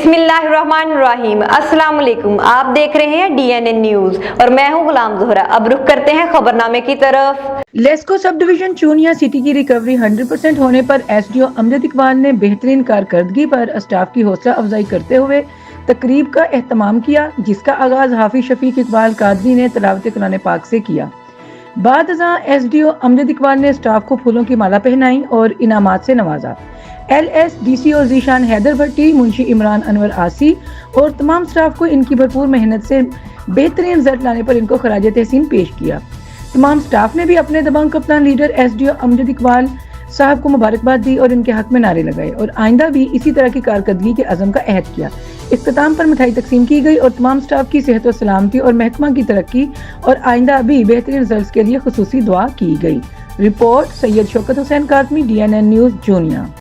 बिस्मिल्लाहिर्रहमानिर्रहीम। अस्सलाम वालेकुम। आप देख रहे हैं DNN न्यूज और मैं हूं गुलाम ज़ोहरा। अब रुख करते हैं खबरनामे की तरफ। LESCO sub division Chunian city की रिकवरी 100% होने पर SDO अमजद इकबाल ने बेहतरीन कारकर्दगी पर स्टाफ की हौसला अफजाई करते हुए तकरीब का एहतमाम किया, जिसका आगाज हाफिज शफीक इकबाल कादरी ने तिलावत कुरान पाक से किया। बाद SDO अमजद इकबाल ने स्टाफ को फूलों की माला पहनाई और इनामात से नवाजा। LSDCO जीशान हैदर भट्टी, मुंशी इमरान अनवर आसी और तमाम स्टाफ को इनकी भरपूर मेहनत से बेहतरीन रिजल्ट लाने पर इनको खराज तहसीन पेश किया। तमाम स्टाफ ने भी अपने दबंग कप्तान लीडर SDO अमजद इकबाल साहब को मुबारकबाद दी और इनके हक में नारे लगाए और आइंदा भी इसी तरह की कारकर्दगी के अज़म का अहद किया। इख्तिताम पर मिठाई तकसीम की गई और तमाम स्टाफ की सेहत व सलामती और महकमा की तरक्की और आइंदा भी बेहतरीन रिजल्ट के लिए खुसूसी दुआ की गई। Report Syed Shaukat Hussain Kazmi, DNN news, Chunian.